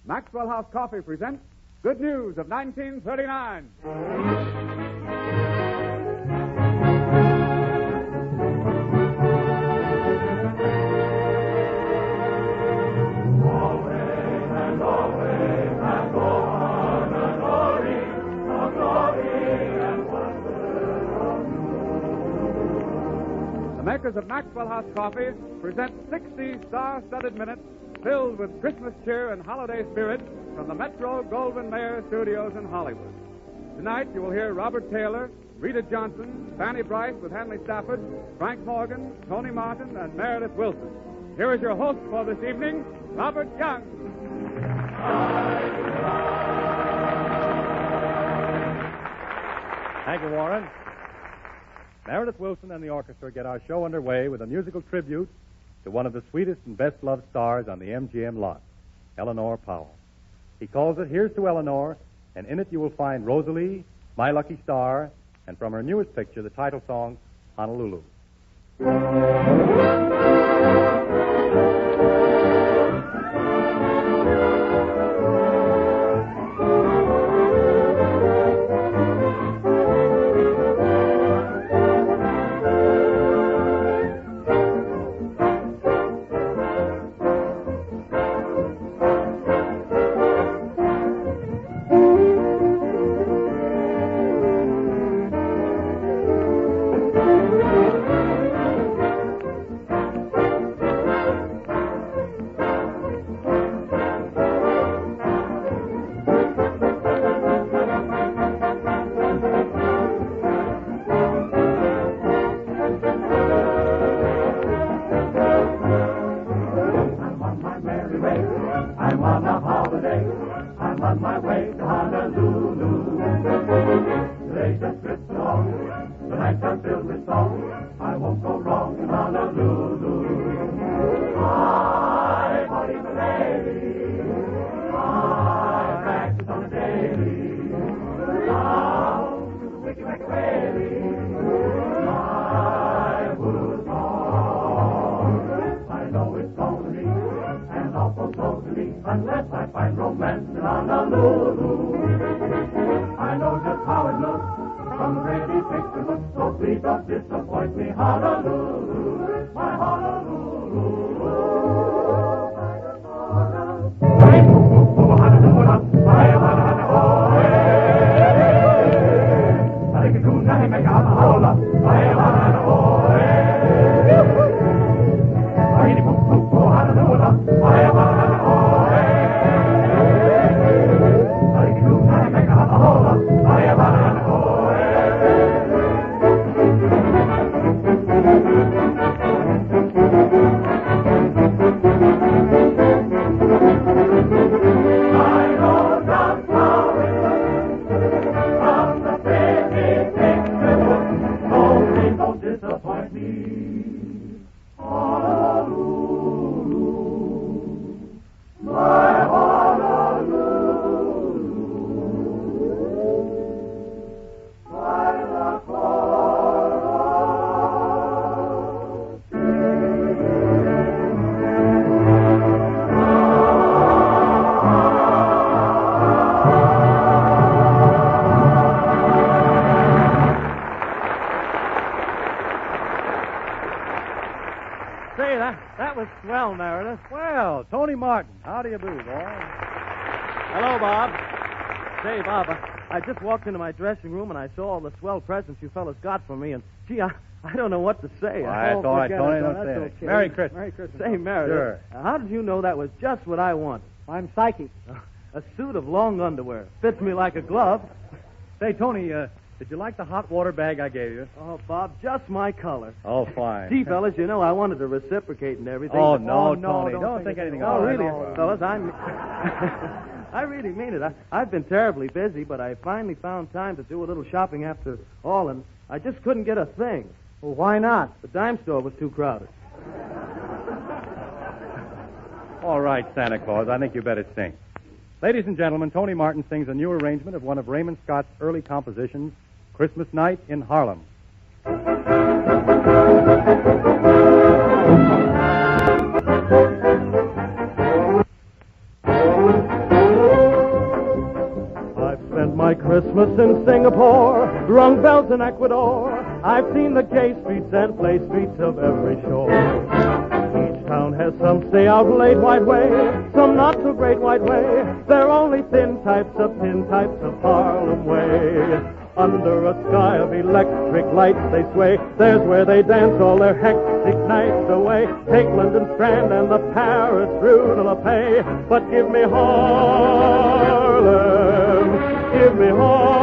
Maxwell House Coffee presents Good News of 1939. The makers of Maxwell House Coffee present 60 star-studded minutes filled with Christmas cheer and holiday spirit from the Metro Goldwyn Mayer Studios in Hollywood. Tonight you will hear Robert Taylor, Rita Johnson, Fanny Bryce with Hanley Stafford, Frank Morgan, Tony Martin, and Meredith Wilson. Here is your host for this evening, Robert Young. Thank you, Warren. Meredith Wilson and the orchestra get our show underway with a musical tribute to one of the sweetest and best-loved stars on the MGM lot, Eleanor Powell. He calls it Here's to Eleanor, and in it you will find Rosalie, My Lucky Star, and from her newest picture, the title song, Honolulu. I'm on a holiday. I'm on my way to Honolulu. The days just drift along. The nights are filled with song. I won't go wrong in Honolulu. I party with a lady. I practice on a daily. Down to the wicked whack-a-whaley. I was wrong. I know it's going to be an awful close to me unless I find romance in Honolulu. I know just how it looks from the pretty picture book, so please don't disappoint me, Honolulu, my Honolulu. Hey, Honolulu, I am Honolulu. I think it's cool, nothing make a Honolulu. I am Honolulu. That was swell, Meredith. Well, Tony Martin, how do you do, boy? Hello, Bob. Say, Bob, I just walked into my dressing room and I saw all the swell presents you fellas got for me, and, gee, I don't know what to say. That's all right, Tony. Don't say it. Okay. Merry Christmas. Merry Christmas. Say, Meredith, Sure. How did you know that was just what I wanted? I'm psychic. A suit of long underwear. Fits me like a glove. Say, Tony, did you like the hot water bag I gave you? Oh, Bob, just my color. Oh, fine. Gee, fellas, you know I wanted to reciprocate and everything. Oh, no, no, Tony. Don't think anything Oh, of it. really? No. Fellas, I really mean it. I've been terribly busy, but I finally found time to do a little shopping after all, and I just couldn't get a thing. Well, why not? The dime store was too crowded. All right, Santa Claus, I think you better sing. Ladies and gentlemen, Tony Martin sings a new arrangement of one of Raymond Scott's early compositions, Christmas Night in Harlem. Christmas in Singapore, rung bells in Ecuador. I've seen the gay streets and play streets of every shore. Each town has some stay out late white way, some not so great white way. They're only thin types of Harlem way. Under a sky of electric lights they sway. There's where they dance all their hectic nights away. Take London Strand and the Paris Rue de la Paix. But give me Harlem, give me Harlem,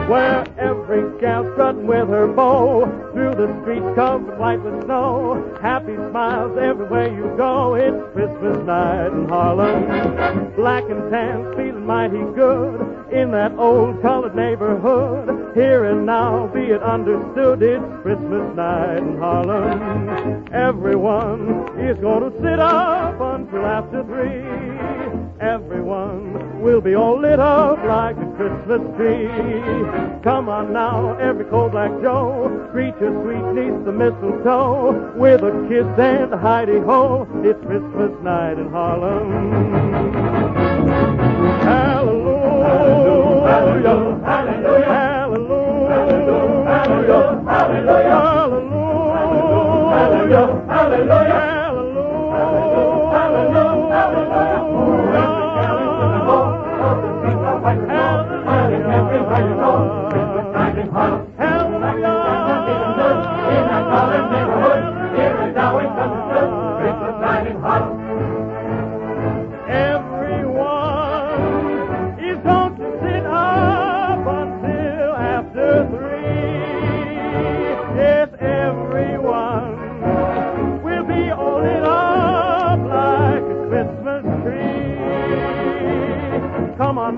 where every gal strutting with her beau through the streets covered white with snow. Happy smiles everywhere you go. It's Christmas night in Harlem. Black and tan, feeling mighty good in that old colored neighborhood. Here and now, be it understood, it's Christmas night in Harlem. Everyone is going to sit up until after 3. Everyone will be all lit up like a Christmas tree. Come on now, every cold black Joe, greet your sweet niece the mistletoe with a kiss and a hidey-ho. It's Christmas night in Harlem. Hallelujah, hallelujah, hallelujah, hallelujah, hallelujah, hallelujah, hallelujah.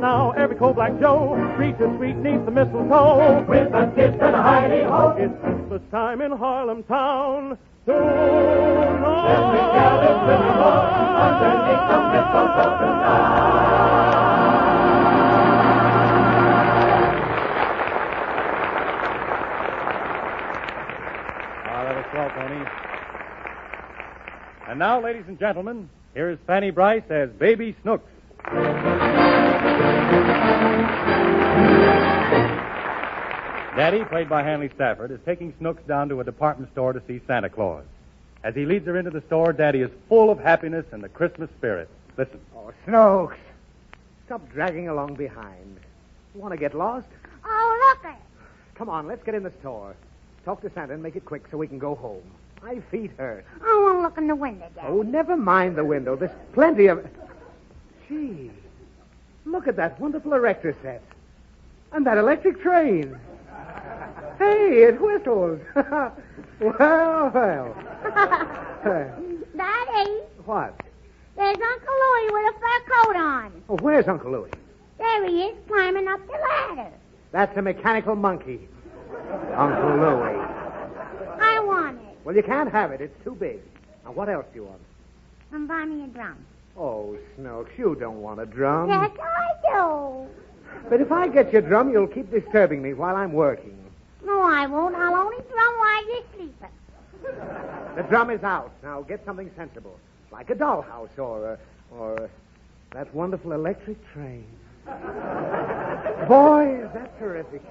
Now, every cold black Joe, greet your sweet niece the mistletoe with a kiss and a hidey-ho. It's Christmas time in Harlem town tonight. Every gal is living underneath the mistletoe That was swell, Tony. And now, ladies and gentlemen, here is Fanny Bryce as Baby Snooks. Daddy, played by Hanley Stafford, is taking Snooks down to a department store to see Santa Claus. As he leads her into the store, Daddy is full of happiness and the Christmas spirit. Listen. Oh, Snooks, stop dragging along behind. You want to get lost? Oh, look it. Come on, let's get in the store. Talk to Santa and make it quick so we can go home. My feet hurt. I want to look in the window, Daddy. Oh, never mind the window. There's plenty of... Gee, look at that wonderful erector set. And that electric train. Hey, it whistles. Well. Daddy, What? there's Uncle Louie with a fur coat on. Oh, where's Uncle Louie? There he is, climbing up the ladder. That's a mechanical monkey. Uncle Louie. I want it. Well, you can't have it. It's too big. Now, what else do you want? And buy me a drum. Oh, Snooks, you don't want a drum. Yes, I do. But if I get your drum, you'll keep disturbing me while I'm working. No, I won't. I'll only drum while you're sleeping. The drum is out. Now get something sensible, like a dollhouse or that wonderful electric train. Boy, is that terrific.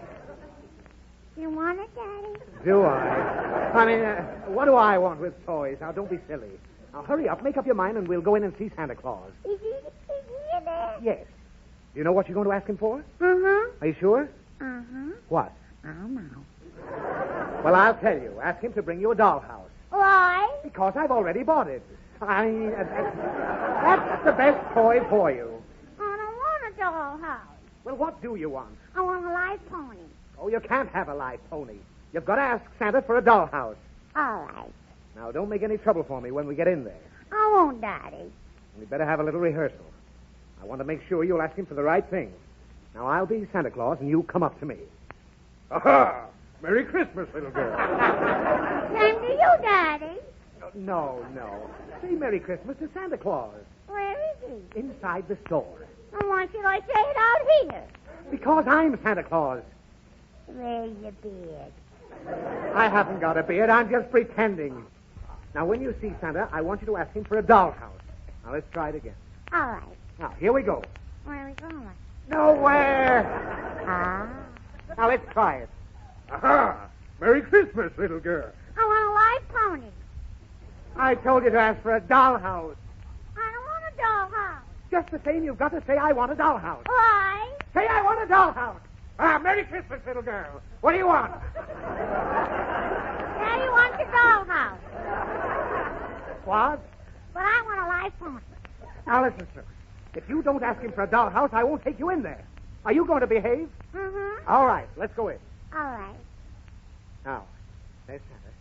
You want it, Daddy? Do I? I mean, what do I want with toys? Now, don't be silly. Now, hurry up, make up your mind, and we'll go in and see Santa Claus. Is he there? Yes. Do you know what you're going to ask him for? Uh-huh. Are you sure? Uh-huh. What? I don't know. Well, I'll tell you. Ask him to bring you a dollhouse. Why? Because I've already bought it. I mean, that's the best toy for you. I don't want a dollhouse. Well, what do you want? I want a live pony. Oh, you can't have a live pony. You've got to ask Santa for a dollhouse. All right. Now, don't make any trouble for me when we get in there. I won't, Daddy. We'd better have a little rehearsal. I want to make sure you'll ask him for the right thing. Now, I'll be Santa Claus, and you come up to me. Aha! Merry Christmas, little girl. Same to you, Daddy. No. Say Merry Christmas to Santa Claus. Where is he? Inside the store. And why should I say it out here? Because I'm Santa Claus. Where's your beard? I haven't got a beard. I'm just pretending. Now, when you see Santa, I want you to ask him for a dollhouse. Now, let's try it again. All right. Now, here we go. Where are we going? Nowhere. Ah. Now, let's try it. Aha! Merry Christmas, little girl. I want a live pony. I told you to ask for a dollhouse. I don't want a dollhouse. Just the same, you've got to say, I want a dollhouse. Why? Say, I want a dollhouse. Ah, Merry Christmas, little girl. What do you want? Daddy wants a dollhouse. What? But I want a live pony. Now, listen, sir. If you don't ask him for a dollhouse, I won't take you in there. Are you going to behave? Mm-hmm. All right, let's go in. All right. Now, there's Santa.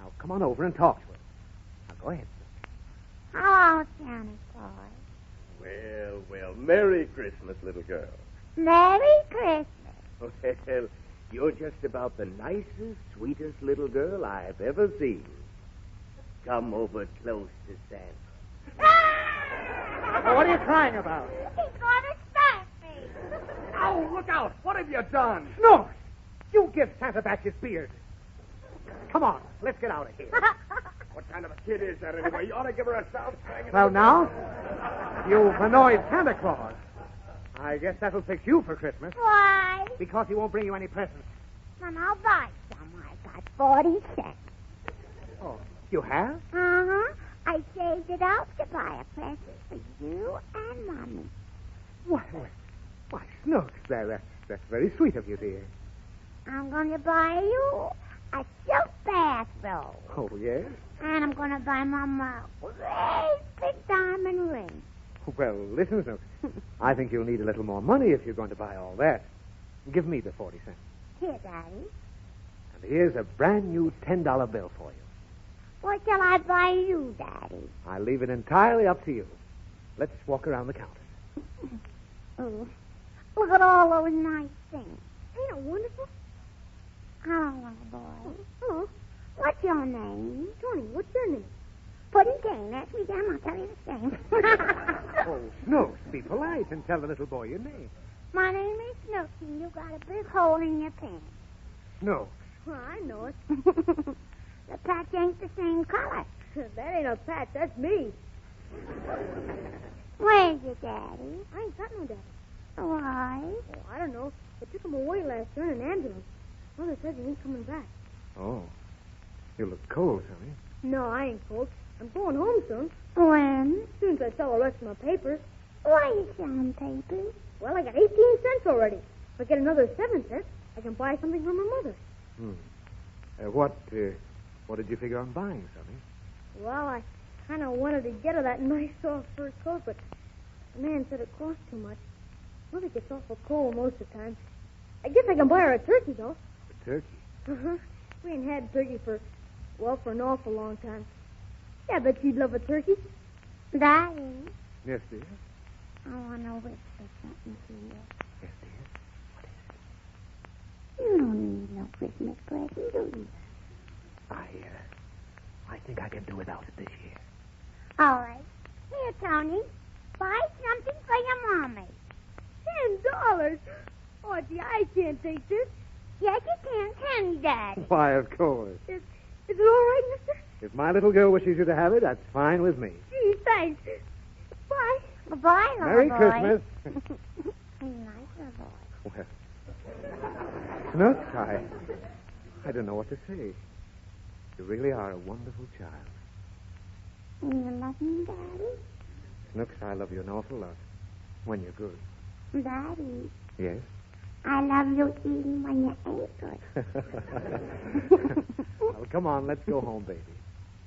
Now, come on over and talk to him. Now, go ahead, sir. Hello, Santa Claus. Well, well, Merry Christmas, little girl. Merry Christmas. Well, you're just about the nicest, sweetest little girl I've ever seen. Come over close to Santa. Now, what are you crying about? He's going to spank me. Oh, look out. What have you done? No! You give Santa back his beard. Come on, let's get out of here. What kind of a kid is that anyway? You ought to give her a south swing. Well, now, you've annoyed Santa Claus. I guess that'll fix you for Christmas, Why? because he won't bring you any presents. Then I'll buy some. I got 40 cents. Oh, you have? Uh-huh. I saved it up to buy a present for you and Mommy. Why, Snooks, that's very sweet of you, dear. I'm going to buy you a silk bathrobe. Oh, yes? And I'm going to buy Mama a great big diamond ring. Well, listen, Snooks. I think you'll need a little more money if you're going to buy all that. Give me the 40 cents. Here, Daddy. And here's a brand new $10 bill for you. What shall I buy you, Daddy? I'll leave it entirely up to you. Let's walk around the counter. Oh, look at all those nice things. Ain't it wonderful? Hello, little boy. Hello. What's your name? Tony, what's your name? Pudding-Cane. Ask me again, I'll tell you the same. Oh, Snooks, be polite and tell the little boy your name. My name is Snooky, and you got a big hole in your pants. Snooks. Well, I know it. The patch ain't the same color. That ain't a patch. That's me. Where's your daddy? I ain't got no daddy. Why? Oh, I don't know. They took him away last year in an ambulance. Mother says he ain't coming back. Oh, you look cold, honey. No, I ain't cold. I'm going home soon. When? As soon as I sell the rest of my papers. Why are you selling papers? Well, I got 18 cents already. If I get another 7 cents, I can buy something for my mother. What did you figure on buying, Sonny? Well, I kind of wanted to get her that nice soft fur coat, but the man said it cost too much. Mother gets awful cold most of the time. I guess I can buy her a turkey, though. A turkey? Uh-huh. We ain't had turkey for an awful long time. Yeah, I bet you'd love a turkey. Daddy, Yes, dear. I want to whisper something to you. Yes, dear. You don't need no Christmas present, do you? I think I can do without it this year. All right. Here, Tony. Buy something for your mommy. $10? Oh, gee, I can't take this. Yes, you can you, Daddy? Why, of course. Is it all right, mister? If my little girl wishes you to have it, that's fine with me. Gee, thanks. Bye. Goodbye, little Merry boy. Christmas. Nice little boy. Well, Snooks, I don't know what to say. You really are a wonderful child. You love me, Daddy? Snooks, I love you an awful lot. When you're good. Daddy, Yes? I love you even when you ain't good. Well, come on, let's go home, baby.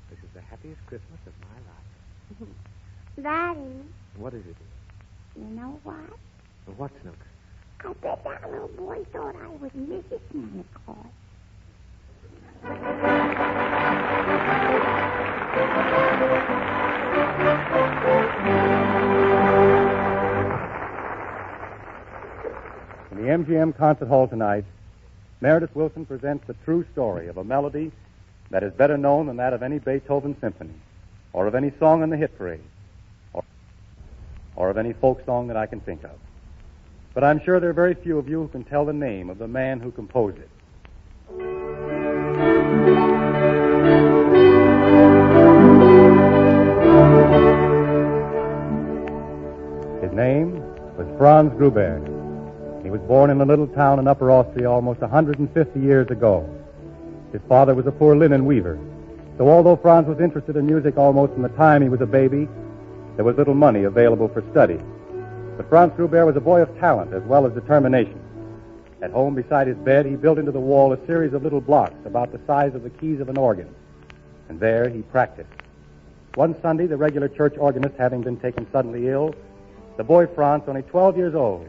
This is the happiest Christmas of my life. Daddy, What is it? you know what? What, Snooks? I bet that little boy thought I was Mrs. Santa Claus. In the MGM Concert Hall tonight, Meredith Willson presents the true story of a melody that is better known than that of any Beethoven symphony, or of any song on the hit parade, or of any folk song that I can think of. But I'm sure there are very few of you who can tell the name of the man who composed it. His name was Franz Gruber. He was born in a little town in Upper Austria almost 150 years ago. His father was a poor linen weaver. So although Franz was interested in music almost from the time he was a baby, there was little money available for study. But Franz Gruber was a boy of talent as well as determination. At home beside his bed, he built into the wall a series of little blocks about the size of the keys of an organ. And there he practiced. One Sunday, the regular church organist having been taken suddenly ill, the boy Franz, only 12 years old,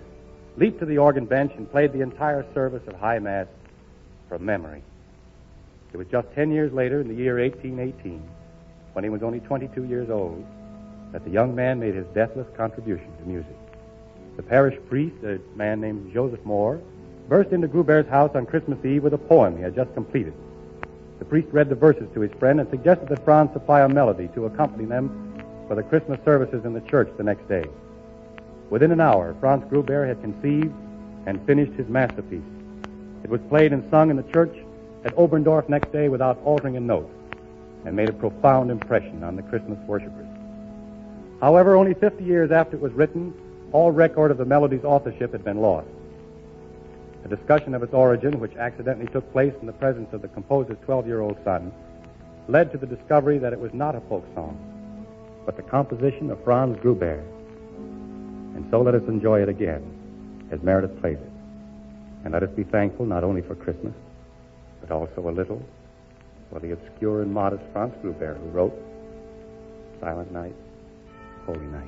leaped to the organ bench and played the entire service of High Mass from memory. It was just 10 years later, in the year 1818, when he was only 22 years old, that the young man made his deathless contribution to music. The parish priest, a man named Joseph Moore, burst into Gruber's house on Christmas Eve with a poem he had just completed. The priest read the verses to his friend and suggested that Franz supply a melody to accompany them for the Christmas services in the church the next day. Within an hour, Franz Gruber had conceived and finished his masterpiece. It was played and sung in the church at Oberndorf next day without altering a note, and made a profound impression on the Christmas worshipers. However, only 50 years after it was written, all record of the melody's authorship had been lost. A discussion of its origin, which accidentally took place in the presence of the composer's 12-year-old son, led to the discovery that it was not a folk song, but the composition of Franz Gruber. And so let us enjoy it again, as Meredith plays it. And let us be thankful not only for Christmas, but also a little for the obscure and modest Franz Gruber, who wrote Silent Night, Holy Night.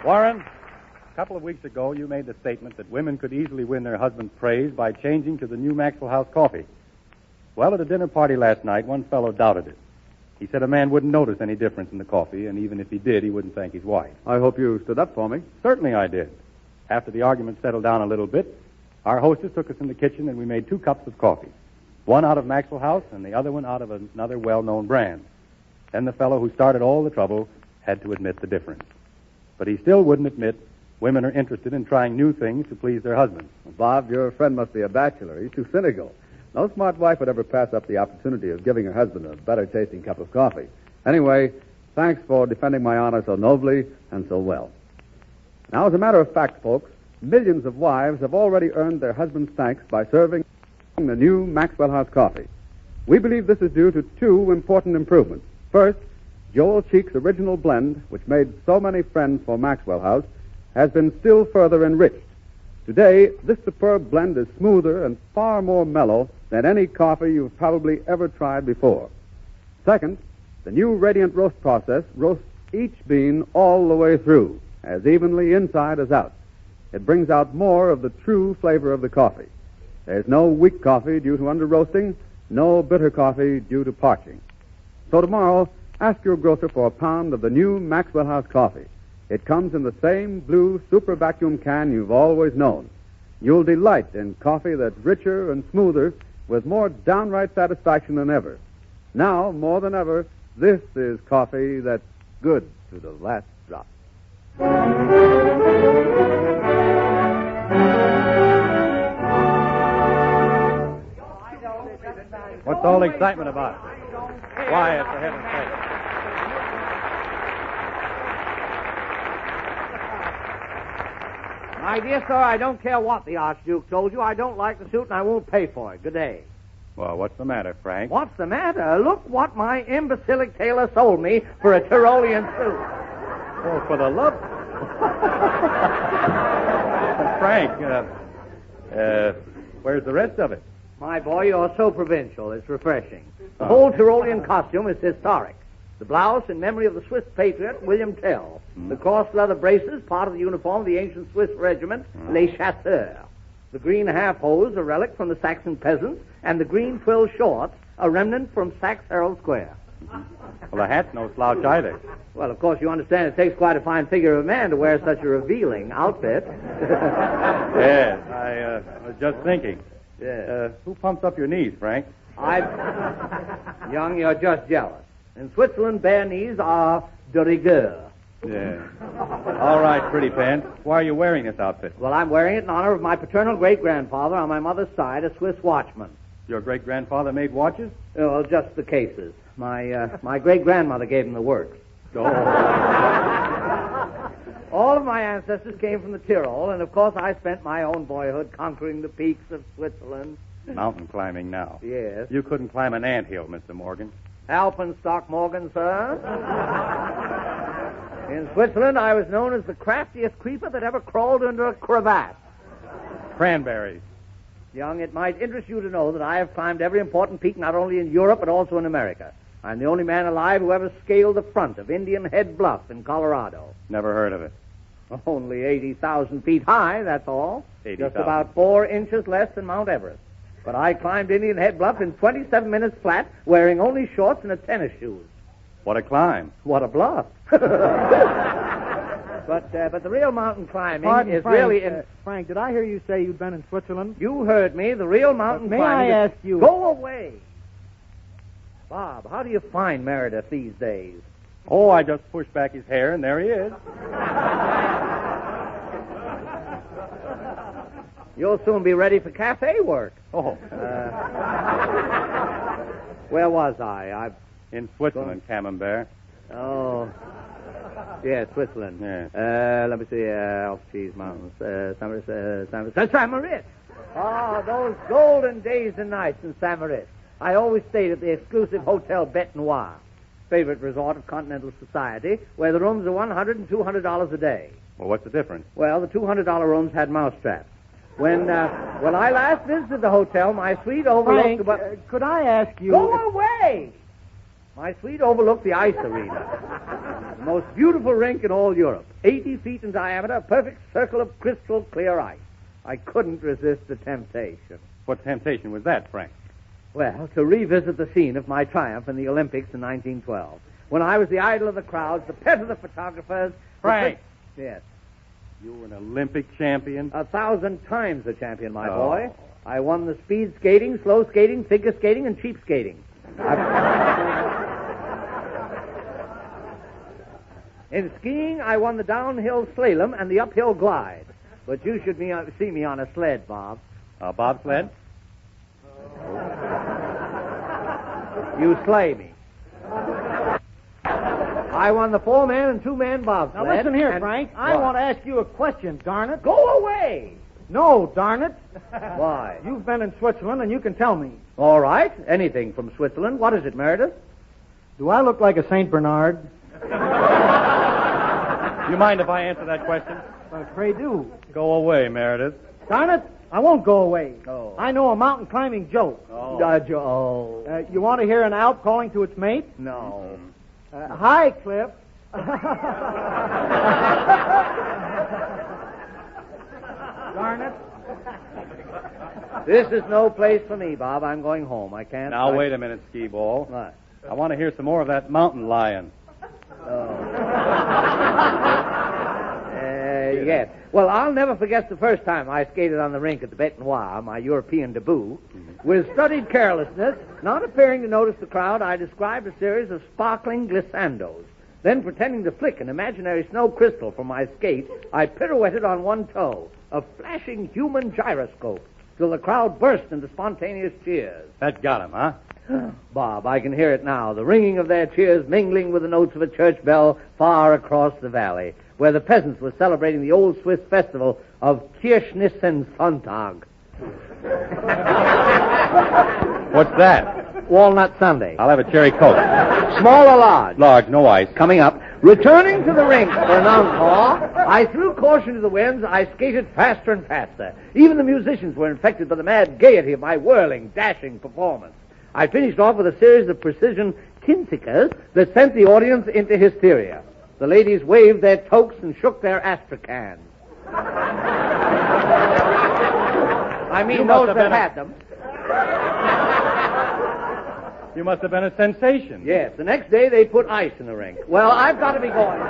Warren, a couple of weeks ago, you made the statement that women could easily win their husband's praise by changing to the new Maxwell House coffee. Well, at a dinner party last night, one fellow doubted it. He said a man wouldn't notice any difference in the coffee, and even if he did, he wouldn't thank his wife. I hope you stood up for me. Certainly I did. After the argument settled down a little bit, our hostess took us in the kitchen and we made 2 cups of coffee. One out of Maxwell House and the other one out of another well-known brand. Then the fellow who started all the trouble had to admit the difference. But he still wouldn't admit women are interested in trying new things to please their husbands. Bob, your friend must be a bachelor. He's too cynical. No smart wife would ever pass up the opportunity of giving her husband a better-tasting cup of coffee. Anyway, thanks for defending my honor so nobly and so well. Now, as a matter of fact, folks, millions of wives have already earned their husband's thanks by serving the new Maxwell House coffee. We believe this is due to 2 important improvements. First, Joel Cheek's original blend, which made so many friends for Maxwell House, has been still further enriched. Today, this superb blend is smoother and far more mellow than any coffee you've probably ever tried before. Second, the new Radiant Roast process roasts each bean all the way through, as evenly inside as out. It brings out more of the true flavor of the coffee. There's no weak coffee due to under-roasting, no bitter coffee due to parching. So tomorrow, ask your grocer for a pound of the new Maxwell House coffee. It comes in the same blue super vacuum can you've always known. You'll delight in coffee that's richer and smoother with more downright satisfaction than ever. Now, more than ever, this is coffee that's good to the last drop. What's all the excitement about? Quiet, for heaven's sake. My dear sir, I don't care what the Archduke told you. I don't like the suit, and I won't pay for it. Good day. Well, what's the matter, Frank? What's the matter? Look what my imbecilic tailor sold me for a Tyrolean suit. Oh, for the love... Frank, where's the rest of it? My boy, you're so provincial. It's refreshing. The whole Tyrolean costume is historic. The blouse in memory of the Swiss patriot, William Tell. The coarse leather braces, part of the uniform of the ancient Swiss regiment, Les Chasseurs. The green half-hose, a relic from the Saxon peasants, and the green twill shorts, a remnant from Saxe Herald Square. Well, the hat's no slouch either. Well, of course, you understand it takes quite a fine figure of a man to wear such a revealing outfit. Yes, I was just thinking. Yeah. Who pumps up your knees, Frank? Young, you're just jealous. In Switzerland, bare knees are de rigueur. Yeah. All right, pretty pants. Why are you wearing this outfit? Well, I'm wearing it in honor of my paternal great-grandfather on my mother's side, a Swiss watchman. Your great-grandfather made watches? Well, just the cases. My great-grandmother gave him the works. Oh. All of my ancestors came from the Tyrol, and of course I spent my own boyhood conquering the peaks of Switzerland. Mountain climbing now. Yes. You couldn't climb an anthill, Mr. Morgan. Alpenstock Morgan, sir. In Switzerland, I was known as the craftiest creeper that ever crawled under a cravat. Cranberries. Young, it might interest you to know that I have climbed every important peak not only in Europe but also in America. I'm the only man alive who ever scaled the front of Indian Head Bluff in Colorado. Never heard of it. Only 80,000 feet high, that's all. 80,000. Just about 4 inches less than Mount Everest. But I climbed Indian Head Bluff in 27 minutes flat, wearing only shorts and a tennis shoes. What a climb. What a bluff. But the real mountain climbing is Frank, really... Frank, did I hear you say you'd been in Switzerland? You heard me. The real mountain May climbing... I ask you... Go away. Bob, how do you find Meredith these days? Oh, I just pushed back his hair, and there he is. You'll soon be ready for cafe work. Oh. Where was I? In Switzerland, Camembert. Oh. Yeah, Switzerland. Yeah. Let me see. Alps Cheese Mountains. Saint-Maurice. Oh, those golden days and nights in Saint-Maurice. I always stayed at the exclusive Hotel Bête Noire, favorite resort of continental society, where the rooms are $100 and $200 a day. Well, what's the difference? Well, the $200 rooms had mousetraps. When I last visited the hotel, my suite overlooked... Frank, could I ask you... Go away! My suite overlooked the ice arena. The most beautiful rink in all Europe. 80 feet in diameter, a perfect circle of crystal clear ice. I couldn't resist the temptation. What temptation was that, Frank? Well, to revisit the scene of my triumph in the Olympics in 1912, when I was the idol of the crowds, the pet of the photographers... Frank! Yes. You were an Olympic champion? 1,000 times a champion, my boy. I won the speed skating, slow skating, figure skating, and cheap skating. In skiing, I won the downhill slalom and the uphill glide. But you should see me on a sled, Bob. Bobsled? You slay me. I won the 4-man and 2-man bobsled. Now listen here, and... Frank. I want to ask you a question, darn it. Go away! No, darn it. Why? You've been in Switzerland, and you can tell me. All right. Anything from Switzerland. What is it, Meredith? Do I look like a St. Bernard? You mind if I answer that question? Pray do. Go away, Meredith. Darn it, I won't go away. Oh. I know a mountain climbing joke. Oh. You want to hear an Alp calling to its mate? No. Hi, Cliff. Darn it. This is no place for me, Bob. I'm going home. I can't. Now, wait a minute, Skee Ball. What? I want to hear some more of that mountain lion. Yes. Well, I'll never forget the first time I skated on the rink at the Bête Noire, my European debut. With studied carelessness, not appearing to notice the crowd, I described a series of sparkling glissandos. Then, pretending to flick an imaginary snow crystal from my skate, I pirouetted on one toe, a flashing human gyroscope, till the crowd burst into spontaneous cheers. That got him, huh? Bob, I can hear it now, the ringing of their cheers mingling with the notes of a church bell far across the valley, where the peasants were celebrating the old Swiss festival of Kirchnissen-Sonntag. What's that? Walnut Sunday. I'll have a cherry coke. Small or large? Large, no ice. Coming up. Returning to the rink for an encore, I threw caution to the winds. I skated faster and faster. Even the musicians were infected by the mad gaiety of my whirling, dashing performance. I finished off with a series of precision kinsikas that sent the audience into hysteria. The ladies waved their toques and shook their astracans. I mean those that had them. You must have been a sensation. Yes, the next day they put ice in the rink. Well, I've got to be going.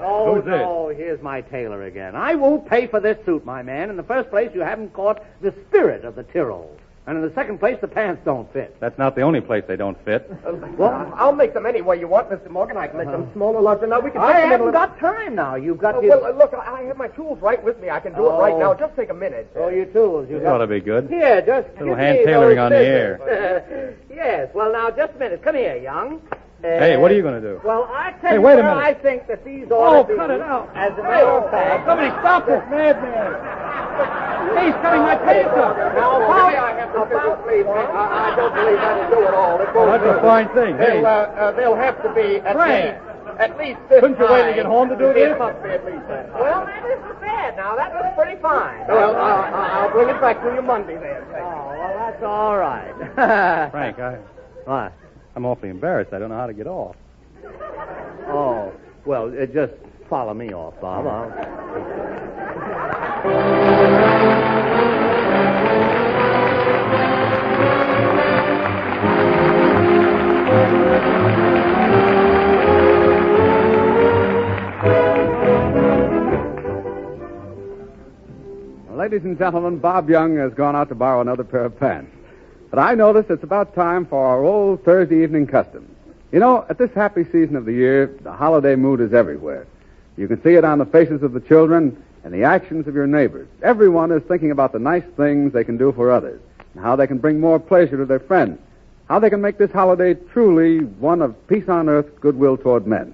Oh, Who's this? no, here's my tailor again. I won't pay for this suit, my man. In the first place, you haven't caught the spirit of the Tyrol. And in the second place, the pants don't fit. That's not the only place they don't fit. Well, I'll make them any way you want, Mr. Morgan. I can make them smaller, larger. Now, we can I take them in a haven't little... got time now. You've got to... Well, look, I have my tools right with me. I can do it right now. Just take a minute. Oh, your tools. This ought to be good. Here, just Little give hand me tailoring those on the scissors. air. Yes, well, now, just a minute. Come here, young. Hey, what are you going to do? Well, I tell Hey, you wait a where minute. I think that these ought to be... cut it out. As a matter of fact... Somebody stop this madman. Hey, he's cutting my pants up. Now, Maybe I have to please. I don't believe that'll do it all. It won't That's do. a fine thing. Hey, They'll have to be Frank. at least this Couldn't you wait to high. get home to do this? It must be at least that high. Well, that isn't bad. Now, that was pretty fine. Well, I'll bring it back to you Monday then. Oh, well, that's all right. Frank, What? I'm awfully embarrassed. I don't know how to get off. Oh, well, just follow me off, Bob. Ladies and gentlemen, Bob Young has gone out to borrow another pair of pants. But I notice it's about time for our old Thursday evening custom. You know, at this happy season of the year, the holiday mood is everywhere. You can see it on the faces of the children and the actions of your neighbors. Everyone is thinking about the nice things they can do for others and how they can bring more pleasure to their friends, how they can make this holiday truly one of peace on earth, goodwill toward men.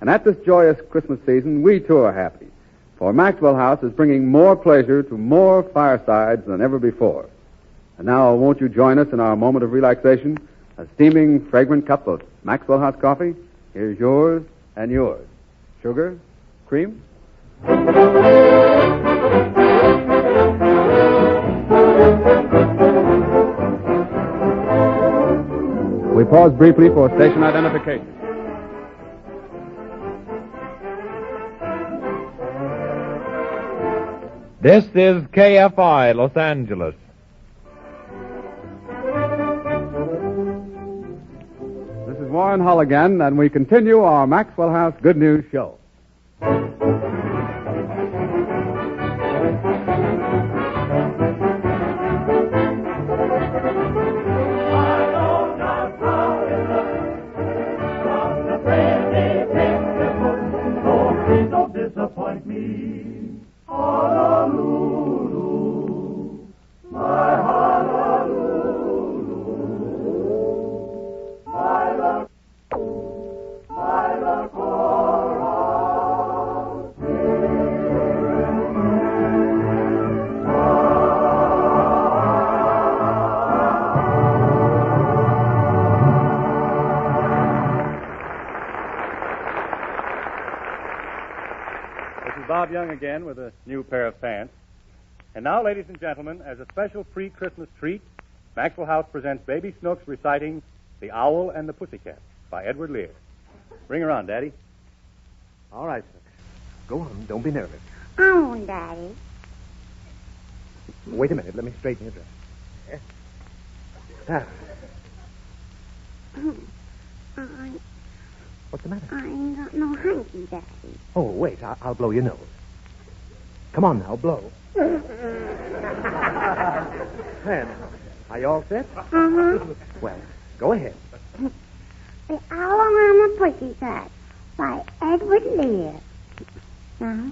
And at this joyous Christmas season, we too are happy, for Maxwell House is bringing more pleasure to more firesides than ever before. And now, won't you join us in our moment of relaxation? A steaming, fragrant cup of Maxwell House coffee. Here's yours and yours. Sugar? Cream? We pause briefly for station identification. This is KFI, Los Angeles. This is Warren Hull again, and we continue our Maxwell House Good News Show. Disappoint me. Honolulu, my Honolulu, my La Coral. Bob Young again with a new pair of pants. And now, ladies and gentlemen, as a special pre-Christmas treat, Maxwell House presents Baby Snooks reciting The Owl and the Pussycat by Edward Lear. Bring her on, Daddy. All right, Snooks. Go on. Don't be nervous. Oh, Daddy. Wait a minute. Let me straighten your dress. Ah. What's the matter? I ain't got no hanky, Daddy. Oh, wait. I'll blow your nose. Come on now, blow. Then, are you all set? Uh-huh. Well, go ahead. The Owl and the Pussycat by Edward Lear. Uh-huh.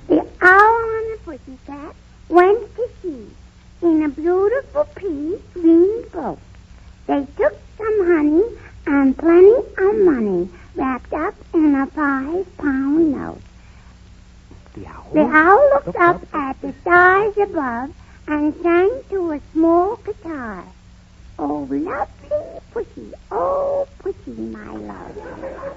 The Owl and the Pussycat went to sea in a beautiful pea green boat. They took some honey and plenty of money wrapped up in a 5-pound note. The owl? The owl looked up at the stars above and sang to a small guitar. Oh, lovely pussy, oh, pussy, my love.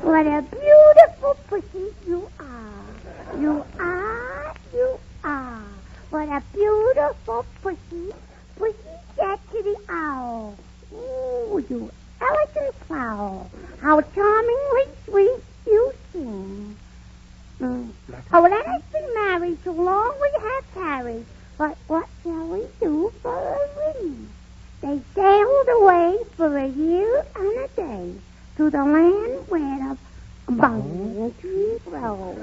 What a beautiful pussy you are. You are, you are. What a beautiful pussy. Pussy said to the owl. Oh, you elegant fowl. How charmingly sweet you sing. Oh, let us be married so long we have tarried. But what shall we do for a ring? They sailed away for a year and a day to the land where the bung tree grows.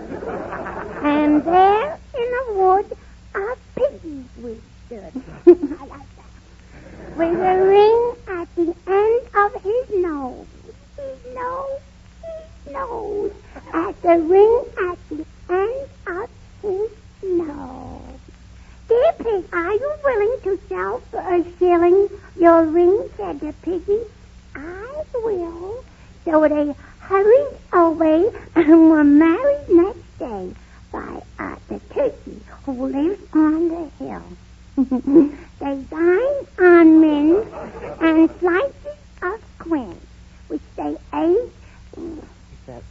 And there in the wood a piggy we stood. I like that. With a ring at the end of his nose. His nose. His nose. At the ring at the end of his nose. Dear pig, are you willing to sell for a shilling your ring? Said the piggy. I will. So they hurried away and were married next day by the turkey who lives on the hill. They dined on mince and slices of quince, which they ate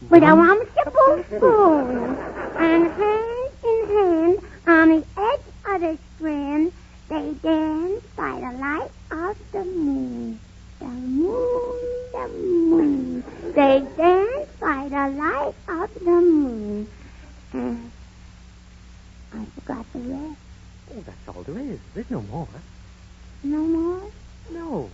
with a wonderful spoon. And hand in hand on the edge of the strand, they danced by the light of the moon. The moon, the moon. They danced by the light of the moon. And I forgot the rest. Oh, that's all there is. There's no more. No more? No.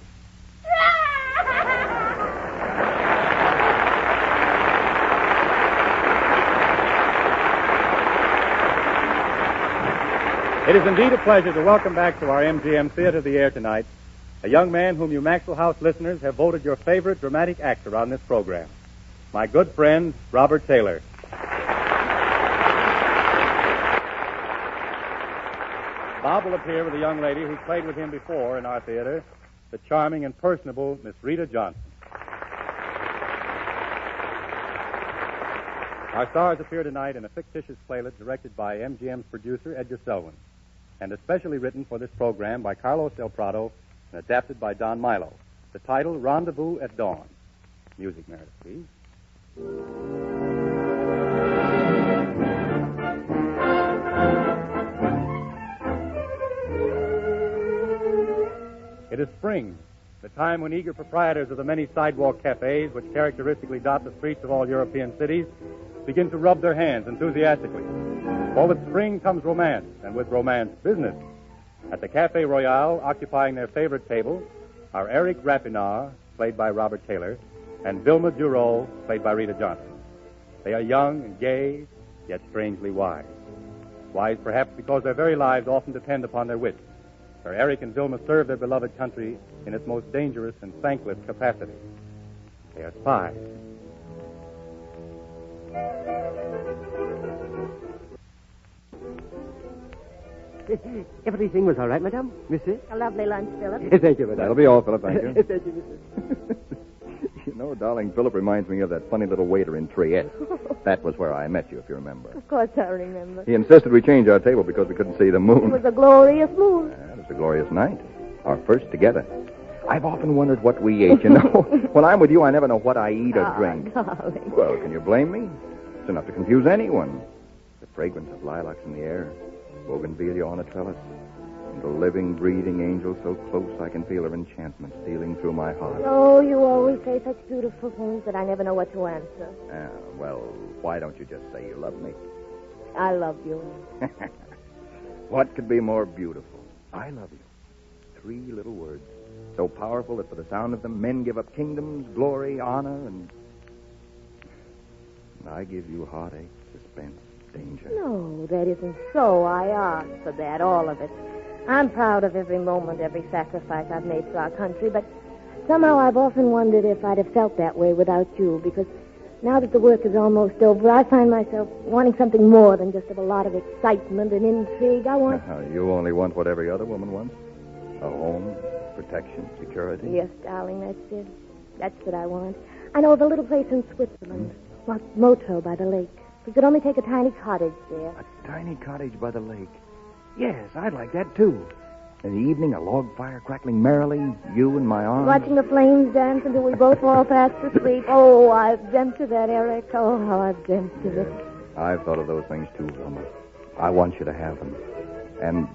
It is indeed a pleasure to welcome back to our MGM Theater the air tonight a young man whom you Maxwell House listeners have voted your favorite dramatic actor on this program, my good friend, Robert Taylor. Bob will appear with a young lady who played with him before in our theater, the charming and personable Miss Rita Johnson. Our stars appear tonight in a fictitious playlet directed by MGM's producer, Edgar Selwyn, and especially written for this program by Carlos Del Prado and adapted by Don Milo. The title, Rendezvous at Dawn. Music, Meredith, please. It is spring, the time when eager proprietors of the many sidewalk cafes which characteristically dot the streets of all European cities begin to rub their hands enthusiastically. For with spring comes romance, and with romance, business. At the Cafe Royale, occupying their favorite table, are Eric Rapinard, played by Robert Taylor, and Vilma Duro, played by Rita Johnson. They are young and gay, yet strangely wise. Wise perhaps because their very lives often depend upon their wits. For Eric and Vilma serve their beloved country in its most dangerous and thankless capacity. They are spies. Everything was all right, madame? Monsieur? A lovely lunch, Philip. Thank you, madame. That'll be all, Philip, thank you. Thank you, monsieur. You know, darling, Philip reminds me of that funny little waiter in Trieste. That was where I met you, if you remember. Of course I remember. He insisted we change our table because we couldn't see the moon. It was a glorious moon. Yeah, it was a glorious night. Our first together. I've often wondered what we ate, you know. When I'm with you, I never know what I eat or drink. Darling. Well, can you blame me? It's enough to confuse anyone. The fragrance of lilacs in the air, bougainvillea on a trellis, and a living, breathing angel so close I can feel her enchantment stealing through my heart. Oh, you always say such beautiful things that I never know what to answer. Well, why don't you just say you love me? I love you. What could be more beautiful? I love you. 3 little words, so powerful that for the sound of them, men give up kingdoms, glory, honor, and I give you heartache, suspense, danger. No, that isn't so. I asked for that, all of it. I'm proud of every moment, every sacrifice I've made for our country, but somehow I've often wondered if I'd have felt that way without you, because now that the work is almost over, I find myself wanting something more than just a lot of excitement and intrigue. I want... You only want what every other woman wants? A home, protection, security? Yes, darling, that's it. That's what I want. I know of a little place in Switzerland, Moto by the lake. We could only take a tiny cottage there. A tiny cottage by the lake. Yes, I'd like that, too. In the evening, a log fire crackling merrily, you in my arms. Watching the flames dance until we both fall fast asleep. Oh, I've dreamt of that, Eric. Oh, how I've dreamt of it. I've thought of those things, too, Wilma. I want you to have them. And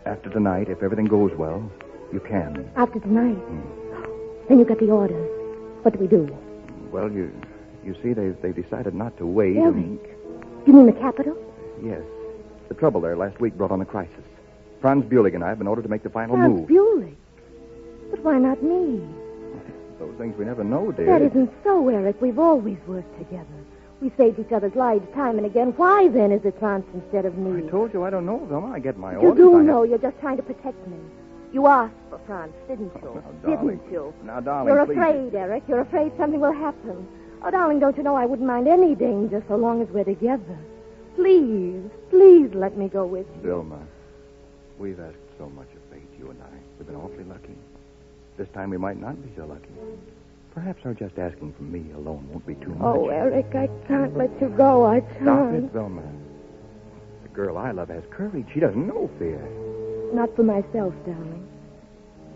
after tonight, if everything goes well, you can. After tonight? Then you got the order. What do we do? Well, you see, they've decided not to wait. Eric, you mean the capital? Yes. The trouble there last week brought on a crisis. Franz Bulig and I have been ordered to make the final move. Franz Bulig? But why not me? Those things we never know, dear. That isn't so, Eric. We've always worked together. We saved each other's lives time and again. Why, then, is it Franz instead of me? I told you I don't know, Velma. I get my You orders. do know. You're just trying to protect me. You asked for Franz, didn't you? Now, darling. Didn't you? Now, darling, You're please. afraid, Eric. You're afraid something will happen. Oh, darling, don't you know I wouldn't mind any danger so long as we're together. Please let me go with you. Vilma, we've asked so much of fate, you and I. We've been awfully lucky. This time we might not be so lucky. Perhaps our just asking for me alone won't be too much. Oh, Eric, I can't let you go. I Stop can't. it, Velma. The girl I love has courage. She doesn't know fear. Not for myself, darling.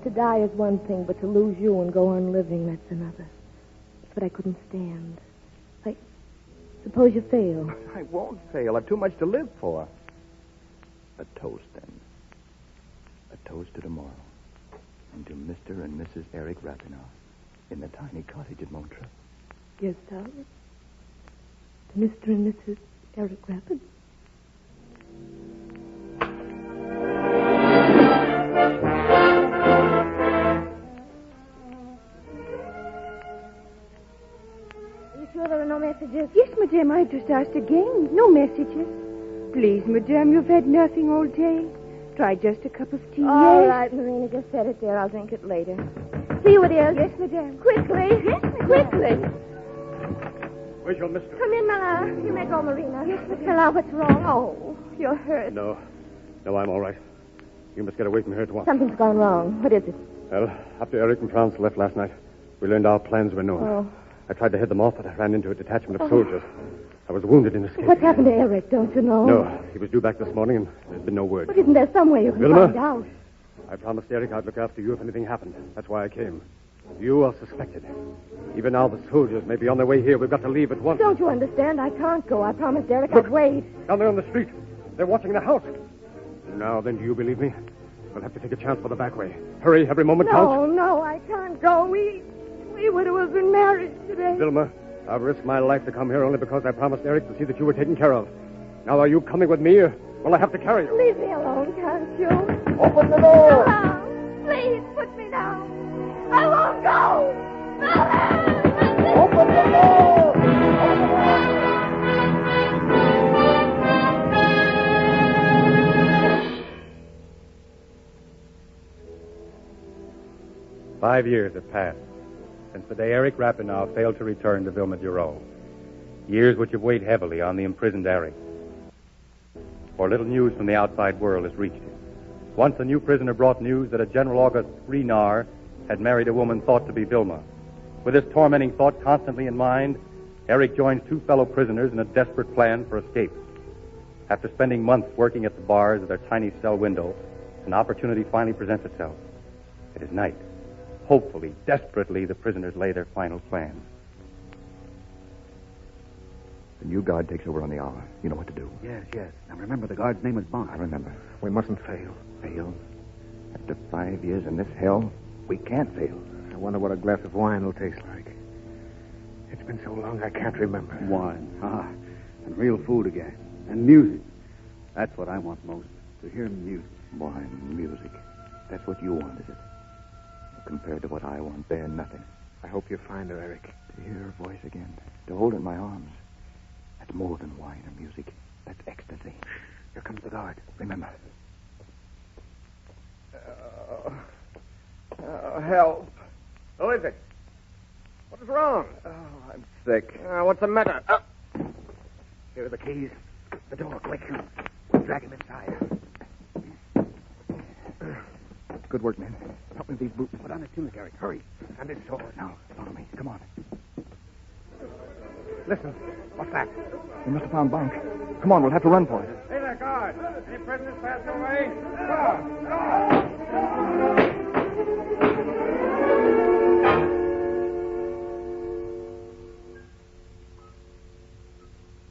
To die is one thing, but to lose you and go on living, that's another. It's what I couldn't stand. Suppose you fail. I won't fail. I've too much to live for. A toast, then. A toast to tomorrow. And to Mr. and Mrs. Eric Rapinoff in the tiny cottage at Montreux. Yes, darling. To Mr. and Mrs. Eric Rapinoff. There are no messages? Yes, madame, I just asked again. No messages. Please, madame, you've had nothing all day. Try just a cup of tea. All yes? right, Marina, just set it there. I'll drink it later. See you it is. Yes, madame. Quickly. Yes, madame. Quickly. Where's your mistress? Come in, Mala. You may go, Marina. Yes, madame. Tell her what's wrong. Oh, you're hurt. No, I'm all right. You must get away from here at once. Something's gone wrong. What is it? Well, after Eric and Franz left last night, we learned our plans were known. Oh. I tried to head them off, but I ran into a detachment of soldiers. I was wounded in escape. What's happened to Eric, don't you know? No, he was due back this morning, and there's been no word. But isn't there some way you can Vilma? find out? I promised Eric I'd look after you if anything happened. That's why I came. You are suspected. Even now, the soldiers may be on their way here. We've got to leave at once. Don't you understand? I can't go. I promised Eric I'd wait. Down there on the street. They're watching the house. Now, then, do you believe me? We'll have to take a chance for the back way. Hurry, every moment counts. No, I can't go. We would have been married today. Vilma, I've risked my life to come here only because I promised Eric to see that you were taken care of. Now, are you coming with me, or will I have to carry you? Leave me alone, can't you? Open the door! Mama, please put me down. I won't go. Mama! Open the door! Five years have passed since the day Eric Rapinoff failed to return to Vilma Duro. Years which have weighed heavily on the imprisoned Eric. For little news from the outside world has reached him. Once a new prisoner brought news that a General August Renar had married a woman thought to be Vilma. With this tormenting thought constantly in mind, Eric joins two fellow prisoners in a desperate plan for escape. After spending months working at the bars of their tiny cell window, an opportunity finally presents itself. It is night. Hopefully, desperately, the prisoners lay their final plans. The new guard takes over on the hour. You know what to do. Yes, yes. Now remember, the guard's name is Bond. I remember. We mustn't fail. Fail? After 5 years in this hell, we can't fail. I wonder what a glass of wine will taste like. It's been so long I can't remember. Wine. And real food again. And music. That's what I want most. To hear music. Wine, music. That's what you want, is it? Compared to what I want, they're nothing. I hope you find her, Eric. To hear her voice again. To hold her in my arms. That's more than wine or music. That's ecstasy. Here comes the guard. Remember. Help. Who is it? What is wrong? Oh, I'm sick. What's the matter? Here are the keys. The door, quick. Drag him inside. Good work, man. Help me with these boots. Put on his tunic, Eric. Hurry. And his sword. Now, follow me. Come on. Listen. What's that? We must have found Bunk. Come on, we'll have to run for it. Hey there, guard. Any prisoners pass your way? Go.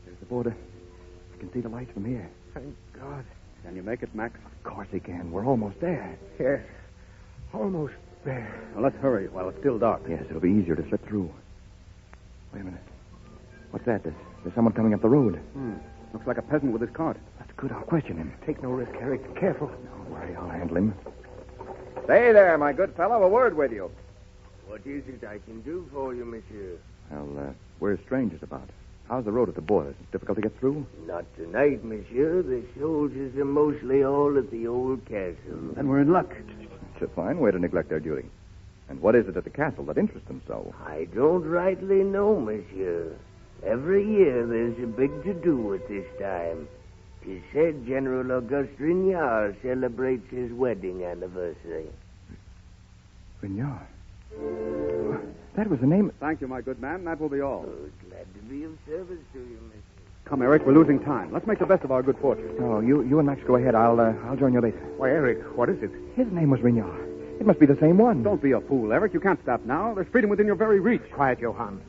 There's the border. I can see the lights from here. Thank God. Can you make it, Max? Of course he can. We're almost there. Yes. Almost there. Well, let's hurry while it's still dark. Yes, it'll be easier to slip through. Wait a minute. What's that? There's someone coming up the road. Looks like a peasant with his cart. That's good. I'll question him. Take no risk, Eric. Careful. Don't worry. I'll handle him. Stay there, my good fellow. A word with you. What is it I can do for you, monsieur? Well, we're strangers about. How's the road at the border? Is it difficult to get through? Not tonight, monsieur. The soldiers are mostly all at the old castle. Then we're in luck. It's a fine way to neglect their duty. And what is it at the castle that interests them so? I don't rightly know, monsieur. Every year there's a big to-do at this time. 'Tis said General Auguste Rignard celebrates his wedding anniversary. Rignard? That was the name. Thank you, my good man. That will be all. Glad to be of service to you, monsieur. Come, Eric. We're losing time. Let's make the best of our good fortune. No, you and Max go ahead. I'll join you later. Why, Eric, what is it? His name was Rignard. It must be the same one. Don't be a fool, Eric. You can't stop now. There's freedom within your very reach. Quiet, Johann.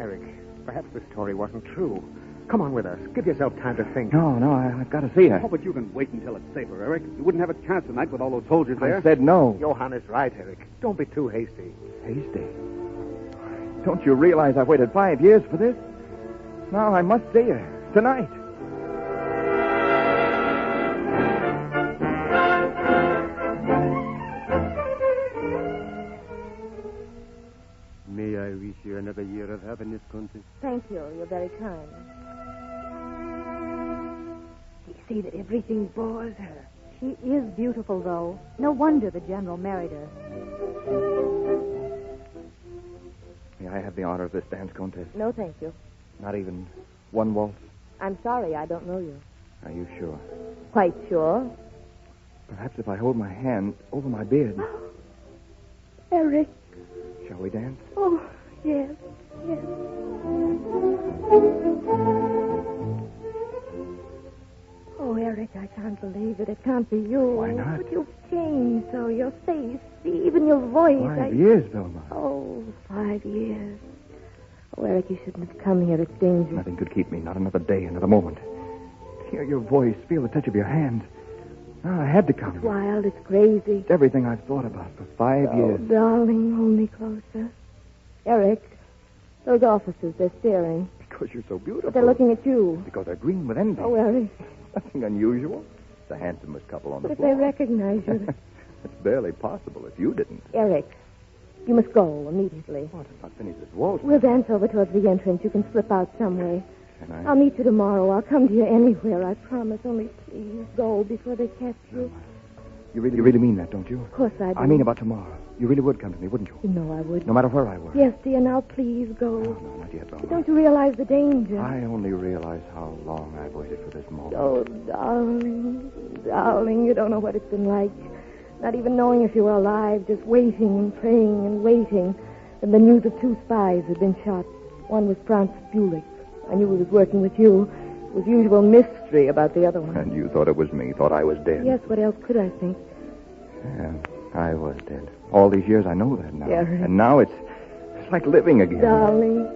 Eric, perhaps the story wasn't true. Come on with us. Give yourself time to think. No, I've got to see her. Oh, but you can wait until it's safer, Eric. You wouldn't have a chance tonight with all those soldiers there. I said no. Johann is right, Eric. Don't be too hasty. Hasty? Don't you realize I've waited 5 years for this? Now I must see her. Tonight. May I wish you another year of happiness, Countess? Thank you. You're very kind. You see that everything bores her. She is beautiful, though. No wonder the general married her. May I have the honor of this dance, Countess? No, thank you. Not even one waltz? I'm sorry, I don't know you. Are you sure? Quite sure. Perhaps if I hold my hand over my beard. Eric. Shall we dance? Oh, yes, yes. Oh, Eric, I can't believe it. It can't be you. Why not? But you've changed so. Your face, even your voice. 5 years, Vilma. Oh, 5 years. Oh, Eric, you shouldn't have come here. It's dangerous. Nothing could keep me. Not another day, another moment. To hear your voice, feel the touch of your hand. No, I had to come. It's wild. It's crazy. It's everything I've thought about for 5 years. Oh, darling, hold me closer. Eric, those officers, they're staring. Because you're so beautiful. But they're looking at you. Because they're green with envy. Oh, Eric. Nothing unusual. The handsomest couple on the But if floor. they recognize you... It's barely possible if you didn't. Eric, you must go immediately. What? If I finish this waltz? We'll dance over towards the entrance. You can slip out some way. Can I? I'll meet you tomorrow. I'll come to you anywhere, I promise. Only please go before they catch you. You really mean that, don't you? Of course I do. I mean about tomorrow. You really would come to me, wouldn't you? You know I would. No matter where I were. Yes, dear. Now please go. No, not yet, Velma. Don't you realize the danger? I only realize how long I've waited for this moment. Oh, darling, you don't know what it's been like. Not even knowing if you were alive, just waiting and praying and waiting. And the news of 2 spies had been shot. One was Franz Bulick. I knew he was working with you. With usual mystery about the other one. And you thought it was me, thought I was dead. Yes, what else could I think? Yeah, I was dead. All these years I know that now. Eric. And now it's like living again. Darling.